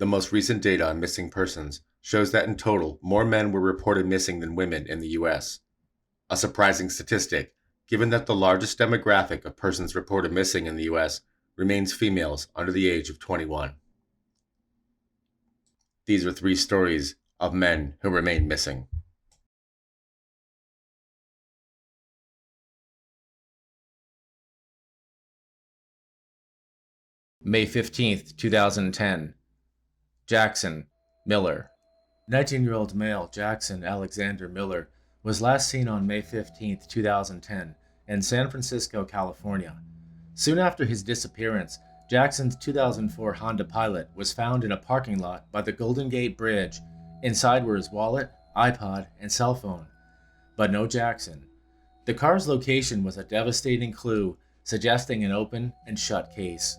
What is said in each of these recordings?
The most recent data on missing persons shows that in total, more men were reported missing than women in the U.S. A surprising statistic, given that the largest demographic of persons reported missing in the U.S. remains females under the age of 21. These are 3 stories of men who remain missing. May 15th, 2010. Jackson Miller. 19-year-old male Jackson Alexander Miller was last seen on May 15th, 2010 in San Francisco, California. Soon after his disappearance, Jackson's 2004 Honda Pilot was found in a parking lot by the Golden Gate Bridge. Inside were his wallet, iPod, and cell phone. But no Jackson. The car's location was a devastating clue, suggesting an open and shut case.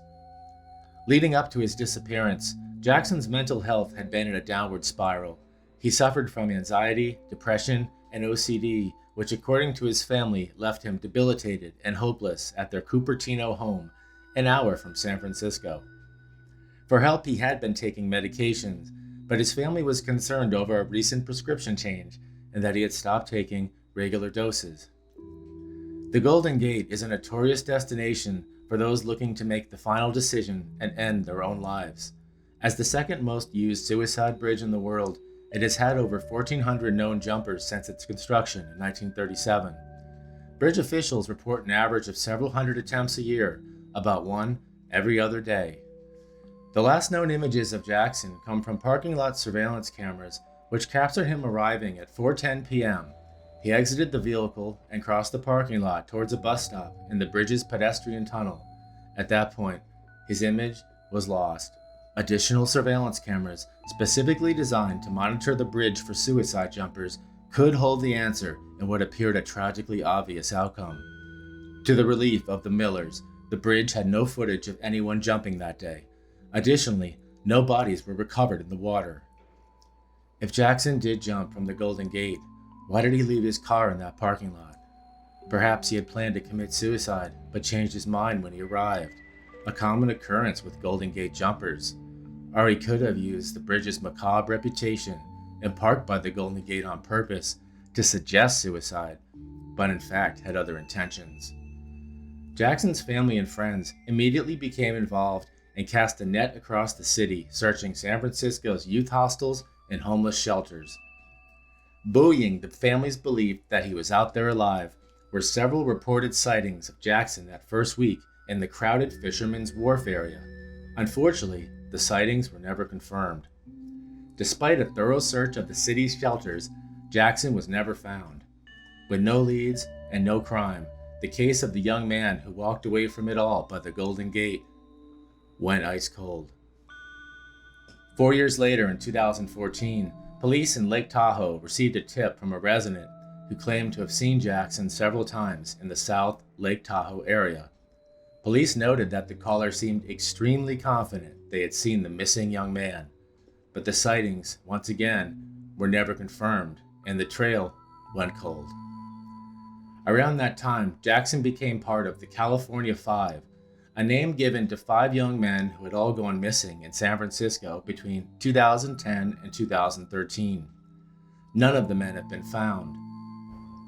Leading up to his disappearance, Jackson's mental health had been in a downward spiral. He suffered from anxiety, depression, and OCD, which according to his family left him debilitated and hopeless at their Cupertino home, an hour from San Francisco. For help, he had been taking medications, but his family was concerned over a recent prescription change and that he had stopped taking regular doses. The Golden Gate is a notorious destination for those looking to make the final decision and end their own lives. As the second most used suicide bridge in the world, it has had over 1,400 known jumpers since its construction in 1937. Bridge officials report an average of several hundred attempts a year, about one every other day. The last known images of Jackson come from parking lot surveillance cameras, which captured him arriving at 4:10 p.m. He exited the vehicle and crossed the parking lot towards a bus stop in the bridge's pedestrian tunnel. At that point, his image was lost. Additional surveillance cameras, specifically designed to monitor the bridge for suicide jumpers, could hold the answer in what appeared a tragically obvious outcome. To the relief of the Millers, the bridge had no footage of anyone jumping that day. Additionally, no bodies were recovered in the water. If Jackson did jump from the Golden Gate, why did he leave his car in that parking lot? Perhaps he had planned to commit suicide, but changed his mind when he arrived, a common occurrence with Golden Gate jumpers. Or he could have used the bridge's macabre reputation and parked by the Golden Gate on purpose to suggest suicide, but in fact had other intentions. Jackson's family and friends immediately became involved and cast a net across the city, searching San Francisco's youth hostels and homeless shelters. Buoying the family's belief that he was out there alive were several reported sightings of Jackson that first week in the crowded Fisherman's Wharf area. Unfortunately, the sightings were never confirmed. Despite a thorough search of the city's shelters, Jackson was never found. With no leads and no crime, the case of the young man who walked away from it all by the Golden Gate went ice cold. 4 years later, in 2014, police in Lake Tahoe received a tip from a resident who claimed to have seen Jackson several times in the South Lake Tahoe area. Police noted that the caller seemed extremely confident they had seen the missing young man, but the sightings, once again, were never confirmed, and the trail went cold. Around that time, Jackson became part of the California Five, a name given to 5 young men who had all gone missing in San Francisco between 2010 and 2013. None of the men have been found.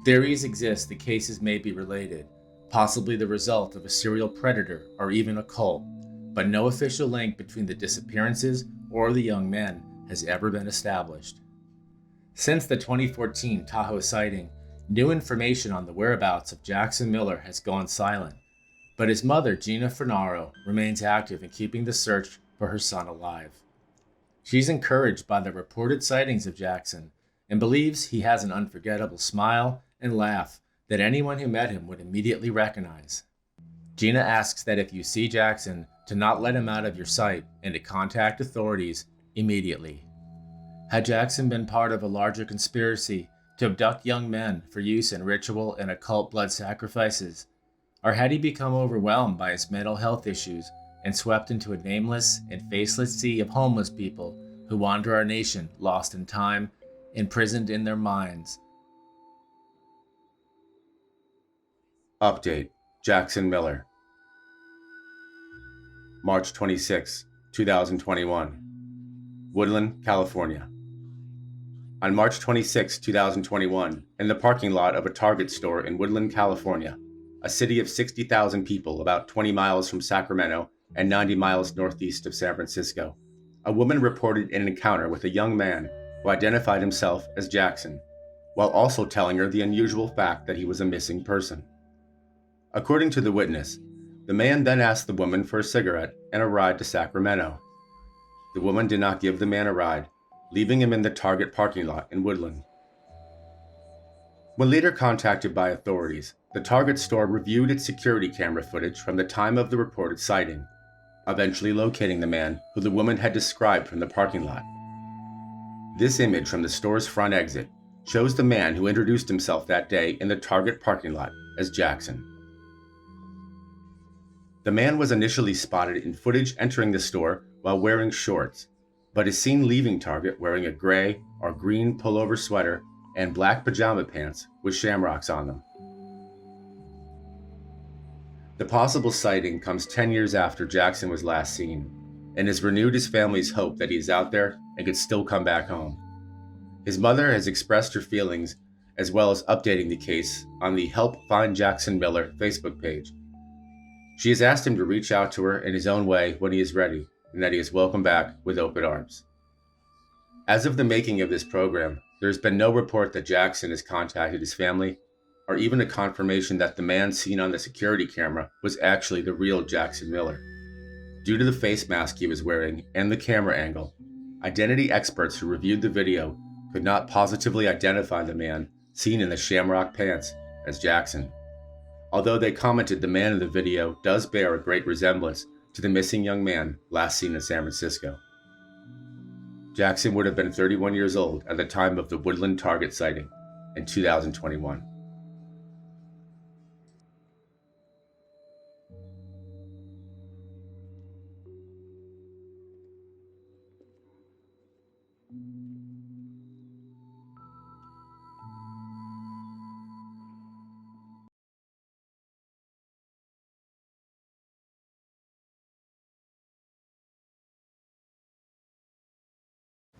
Theories exist the cases may be related, possibly the result of a serial predator or even a cult, but no official link between the disappearances or the young men has ever been established. Since the 2014 Tahoe sighting, new information on the whereabouts of Jackson Miller has gone silent, but his mother, Gina Fernaro, remains active in keeping the search for her son alive. She's encouraged by the reported sightings of Jackson and believes he has an unforgettable smile and laugh that anyone who met him would immediately recognize. Gina asks that if you see Jackson, to not let him out of your sight and to contact authorities immediately. Had Jackson been part of a larger conspiracy to abduct young men for use in ritual and occult blood sacrifices? Or had he become overwhelmed by his mental health issues and swept into a nameless and faceless sea of homeless people who wander our nation lost in time, imprisoned in their minds? Update: Jackson Miller. March 26, 2021. Woodland, California. On March 26, 2021, in the parking lot of a Target store in Woodland, California, a city of 60,000 people about 20 miles from Sacramento and 90 miles northeast of San Francisco, a woman reported an encounter with a young man who identified himself as Jackson, while also telling her the unusual fact that he was a missing person. According to the witness, the man then asked the woman for a cigarette and a ride to Sacramento. The woman did not give the man a ride, leaving him in the Target parking lot in Woodland. When later contacted by authorities, the Target store reviewed its security camera footage from the time of the reported sighting, eventually locating the man who the woman had described from the parking lot. This image from the store's front exit shows the man who introduced himself that day in the Target parking lot as Jackson. The man was initially spotted in footage entering the store while wearing shorts, but is seen leaving Target wearing a gray or green pullover sweater and black pajama pants with shamrocks on them. The possible sighting comes 10 years after Jackson was last seen, and has renewed his family's hope that he is out there and could still come back home. His mother has expressed her feelings, as well as updating the case on the Help Find Jackson Miller Facebook page. She has asked him to reach out to her in his own way when he is ready, and that he is welcome back with open arms. As of the making of this program, there has been no report that Jackson has contacted his family, or even a confirmation that the man seen on the security camera was actually the real Jackson Miller. Due to the face mask he was wearing and the camera angle, identity experts who reviewed the video could not positively identify the man seen in the shamrock pants as Jackson, although they commented the man in the video does bear a great resemblance to the missing young man last seen in San Francisco. Jackson would have been 31 years old at the time of the Woodland Target sighting in 2021.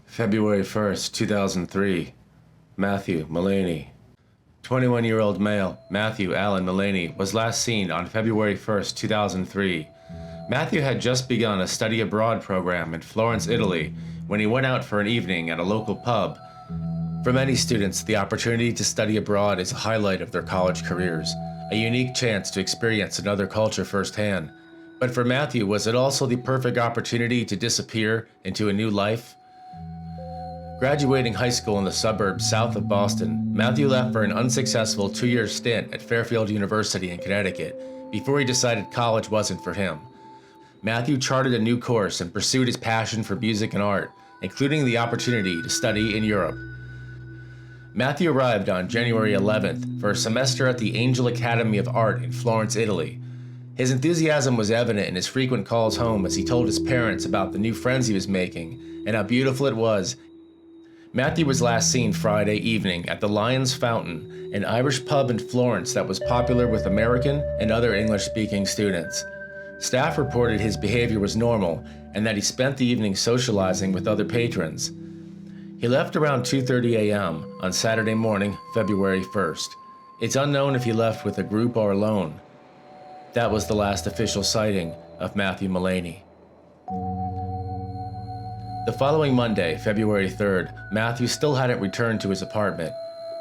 February 1st, 2003. MatthewMullaney. 21-year-old male Matthew Allen Mullaney was last seen on February 1st, 2003. Matthew had just begun a study abroad program in Florence, Italy, when he went out for an evening at a local pub. For many students, the opportunity to study abroad is a highlight of their college careers, a unique chance to experience another culture firsthand. But for Matthew, was it also the perfect opportunity to disappear into a new life? Graduating high school in the suburbs south of Boston, Matthew left for an unsuccessful 2-year stint at Fairfield University in Connecticut before he decided college wasn't for him. Matthew charted a new course and pursued his passion for music and art, including the opportunity to study in Europe. Matthew arrived on January 11th for a semester at the Angel Academy of Art in Florence, Italy. His enthusiasm was evident in his frequent calls home as he told his parents about the new friends he was making and how beautiful it was. Matthew was last seen Friday evening at the Lion's Fountain, an Irish pub in Florence that was popular with American and other English-speaking students. Staff reported his behavior was normal and that he spent the evening socializing with other patrons. He left around 2:30 a.m. on Saturday morning, February 1st. It's unknown if he left with a group or alone. That was the last official sighting of Matthew Mullaney. The following Monday, February 3rd, Matthew still hadn't returned to his apartment.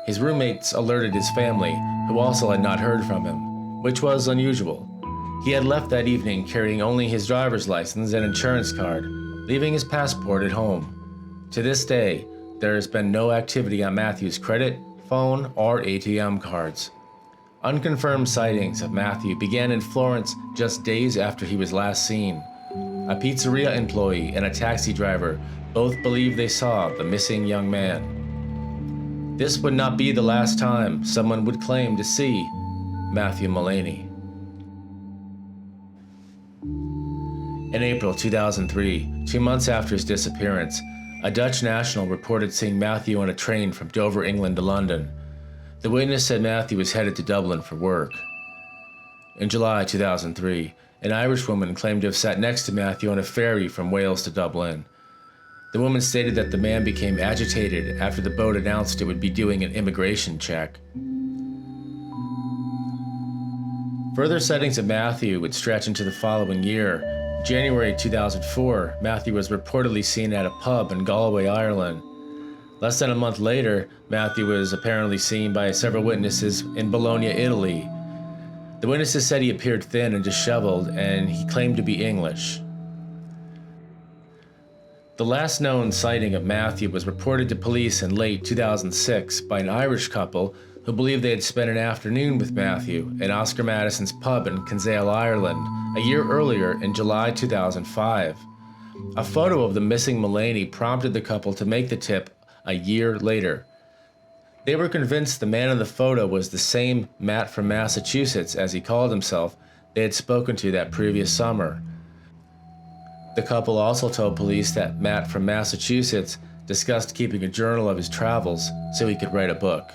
His roommates alerted his family, who also had not heard from him, which was unusual. He had left that evening carrying only his driver's license and insurance card, leaving his passport at home. To this day, there has been no activity on Matthew's credit, phone, or ATM cards. Unconfirmed sightings of Matthew began in Florence just days after he was last seen. A pizzeria employee and a taxi driver both believe they saw the missing young man. This would not be the last time someone would claim to see Matthew Mullaney. In April 2003, 2 months after his disappearance, a Dutch national reported seeing Matthew on a train from Dover, England to London. The witness said Matthew was headed to Dublin for work. In July 2003, an Irish woman claimed to have sat next to Matthew on a ferry from Wales to Dublin. The woman stated that the man became agitated after the boat announced it would be doing an immigration check. Further sightings of Matthew would stretch into the following year. January 2004, Matthew was reportedly seen at a pub in Galway, Ireland. Less than a month later, Matthew was apparently seen by several witnesses in Bologna, Italy. The witnesses said he appeared thin and disheveled, and he claimed to be English. The last known sighting of Matthew was reported to police in late 2006 by an Irish couple who believed they had spent an afternoon with Matthew at Oscar Madison's pub in Kinsale, Ireland, a year earlier in July 2005. A photo of the missing Mullaney prompted the couple to make the tip a year later. They were convinced the man in the photo was the same Matt from Massachusetts, as he called himself, they had spoken to that previous summer. The couple also told police that Matt from Massachusetts discussed keeping a journal of his travels so he could write a book.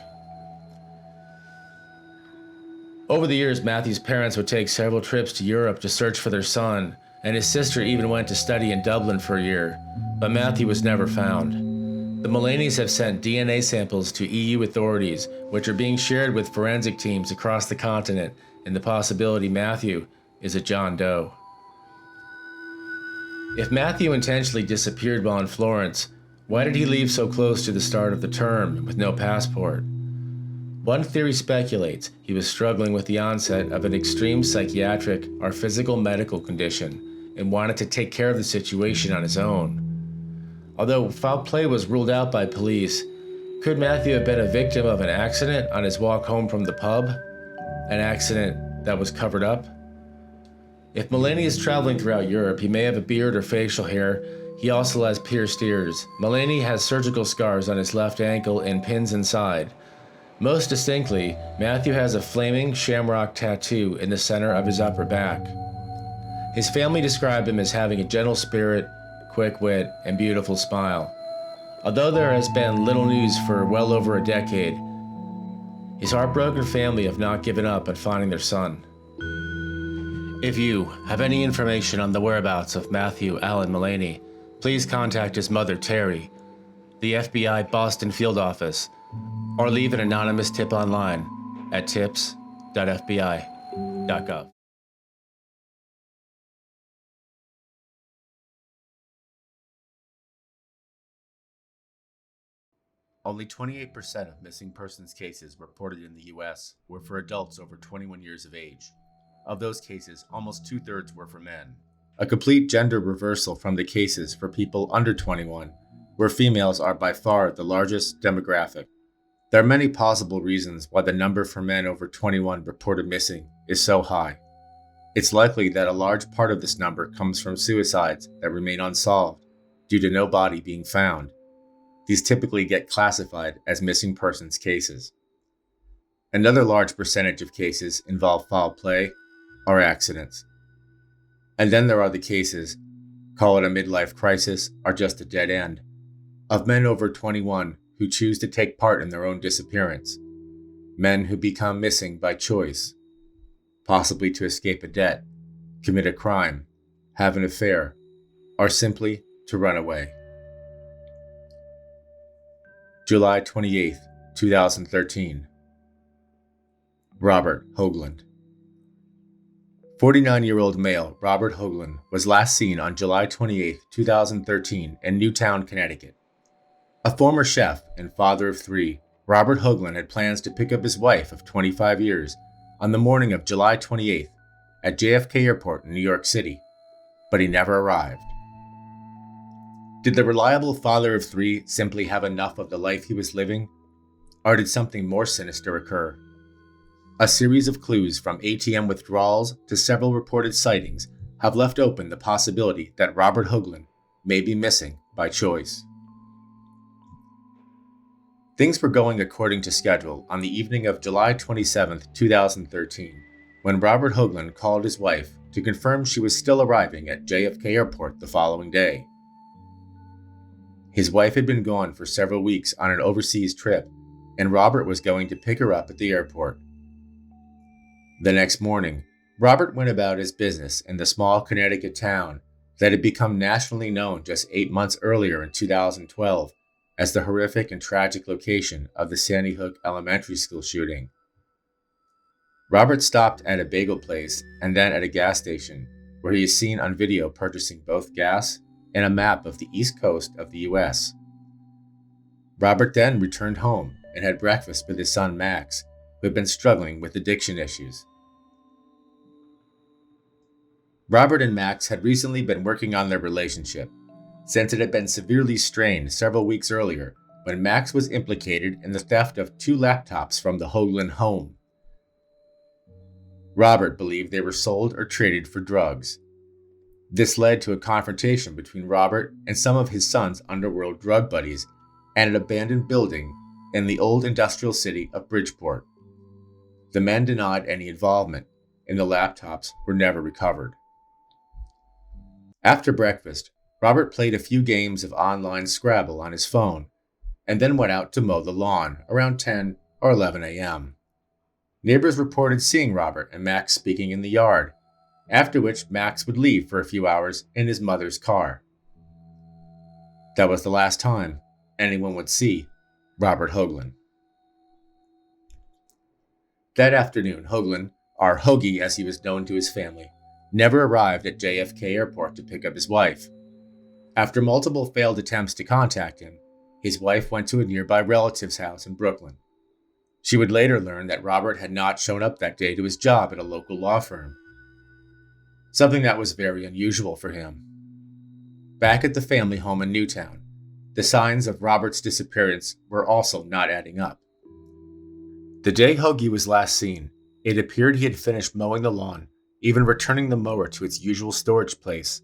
Over the years, Matthew's parents would take several trips to Europe to search for their son, and his sister even went to study in Dublin for a year, but Matthew was never found. The Mullaney's have sent DNA samples to EU authorities, which are being shared with forensic teams across the continent in the possibility Matthew is a John Doe. If Matthew intentionally disappeared while in Florence, why did he leave so close to the start of the term with no passport? One theory speculates he was struggling with the onset of an extreme psychiatric or physical medical condition and wanted to take care of the situation on his own. Although foul play was ruled out by police, could Matthew have been a victim of an accident on his walk home from the pub? An accident that was covered up? If Mullaney is traveling throughout Europe, he may have a beard or facial hair. He also has pierced ears. Mullaney has surgical scars on his left ankle and pins inside. Most distinctly, Matthew has a flaming shamrock tattoo in the center of his upper back. His family described him as having a gentle spirit, quick wit, and beautiful smile. Although there has been little news for well over a decade, his heartbroken family have not given up on finding their son. If you have any information on the whereabouts of Matthew Allen Mullaney, please contact his mother, Terry, the FBI Boston Field Office, or leave an anonymous tip online at tips.fbi.gov. Only 28% of missing persons cases reported in the U.S. were for adults over 21 years of age. Of those cases, almost 2/3 were for men. A complete gender reversal from the cases for people under 21, where females are by far the largest demographic. There are many possible reasons why the number for men over 21 reported missing is so high. It's likely that a large part of this number comes from suicides that remain unsolved due to no body being found. These typically get classified as missing persons cases. Another large percentage of cases involve foul play or accidents. And then there are the cases, call it a midlife crisis or just a dead end, of men over 21 who choose to take part in their own disappearance. Men who become missing by choice, possibly to escape a debt, commit a crime, have an affair, or simply to run away. July 28, 2013. Robert Hoagland. 49-year-old male Robert Hoagland was last seen on July 28, 2013 in Newtown, Connecticut. A former chef and father of 3, Robert Hoagland had plans to pick up his wife of 25 years on the morning of July 28th at JFK Airport in New York City, but he never arrived. Did the reliable father of 3 simply have enough of the life he was living, or did something more sinister occur? A series of clues from ATM withdrawals to several reported sightings have left open the possibility that Robert Hoagland may be missing by choice. Things were going according to schedule on the evening of July 27, 2013, when Robert Hoagland called his wife to confirm she was still arriving at JFK Airport the following day. His wife had been gone for several weeks on an overseas trip, and Robert was going to pick her up at the airport. The next morning, Robert went about his business in the small Connecticut town, that had become nationally known just 8 months earlier in 2012 as the horrific and tragic location of the Sandy Hook Elementary School shooting. Robert stopped at a bagel place and then at a gas station, where he is seen on video purchasing both gas and a map of the East Coast of the U.S. Robert then returned home and had breakfast with his son Max, who had been struggling with addiction issues. Robert and Max had recently been working on their relationship, since it had been severely strained several weeks earlier when Max was implicated in the theft of 2 laptops from the Hoagland home. Robert believed they were sold or traded for drugs. This led to a confrontation between Robert and some of his son's underworld drug buddies at an abandoned building in the old industrial city of Bridgeport. The men denied any involvement, and the laptops were never recovered. After breakfast, Robert played a few games of online Scrabble on his phone, and then went out to mow the lawn around 10 or 11 a.m. Neighbors reported seeing Robert and Max speaking in the yard, after which Max would leave for a few hours in his mother's car. That was the last time anyone would see Robert Hoagland. That afternoon, Hoagland, or Hoagie as he was known to his family, never arrived at JFK Airport to pick up his wife. After multiple failed attempts to contact him, his wife went to a nearby relative's house in Brooklyn. She would later learn that Robert had not shown up that day to his job at a local law firm, something that was very unusual for him. Back at the family home in Newtown, the signs of Robert's disappearance were also not adding up. The day Hoagie was last seen, it appeared he had finished mowing the lawn, even returning the mower to its usual storage place.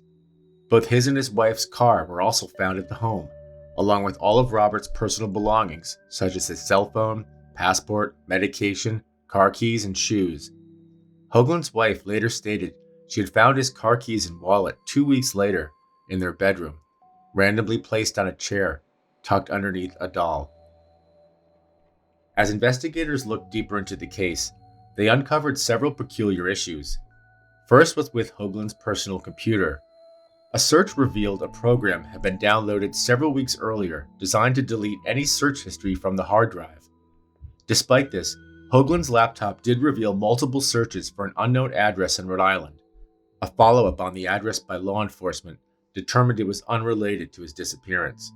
Both his and his wife's car were also found at the home, along with all of Robert's personal belongings, such as his cell phone, passport, medication, car keys, and shoes. Hoagland's wife later stated she had found his car keys and wallet 2 weeks later in their bedroom, randomly placed on a chair, tucked underneath a doll. As investigators looked deeper into the case, they uncovered several peculiar issues. First was with Hoagland's personal computer. A search revealed a program had been downloaded several weeks earlier designed to delete any search history from the hard drive. Despite this, Hoagland's laptop did reveal multiple searches for an unknown address in Rhode Island. A follow-up on the address by law enforcement determined it was unrelated to his disappearance.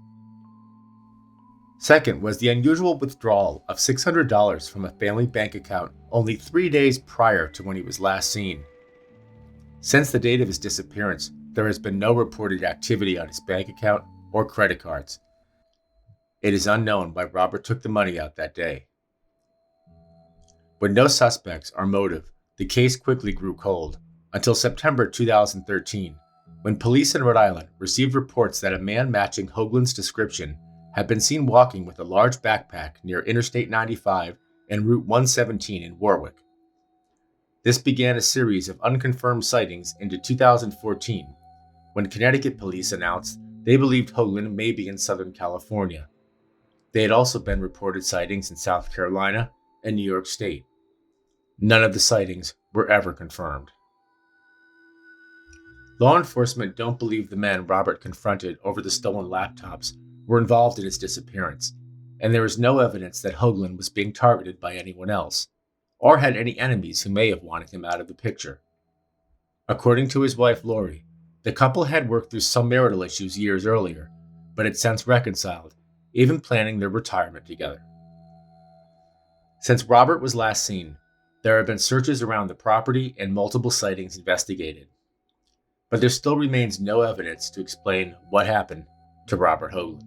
Second was the unusual withdrawal of $600 from a family bank account only 3 days prior to when he was last seen. Since the date of his disappearance, there has been no reported activity on his bank account or credit cards. It is unknown why Robert took the money out that day. With no suspects or motive, the case quickly grew cold, until September 2013, when police in Rhode Island received reports that a man matching Hoagland's description had been seen walking with a large backpack near Interstate 95 and Route 117 in Warwick. This began a series of unconfirmed sightings into 2014, when Connecticut police announced they believed Hoagland may be in Southern California. They had also been reported sightings in South Carolina and New York State. None of the sightings were ever confirmed. Law enforcement don't believe the men Robert confronted over the stolen laptops were involved in his disappearance, and there is no evidence that Hoagland was being targeted by anyone else, or had any enemies who may have wanted him out of the picture. According to his wife Lori, the couple had worked through some marital issues years earlier, but had since reconciled, even planning their retirement together. Since Robert was last seen, there have been searches around the property and multiple sightings investigated. But there still remains no evidence to explain what happened to Robert Hoagland.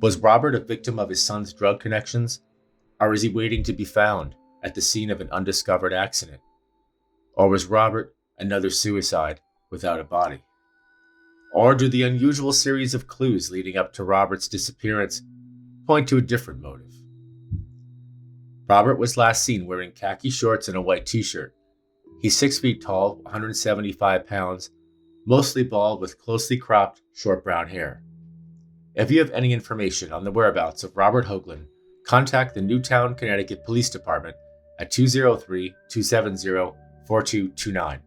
Was Robert a victim of his son's drug connections, or is he waiting to be found at the scene of an undiscovered accident? Or was Robert another suicide without a body? Or do the unusual series of clues leading up to Robert's disappearance point to a different motive? Robert was last seen wearing khaki shorts and a white t-shirt. He's 6 feet tall, 175 pounds, mostly bald with closely cropped, short brown hair. If you have any information on the whereabouts of Robert Hoagland, contact the Newtown, Connecticut Police Department at 203-270-4229.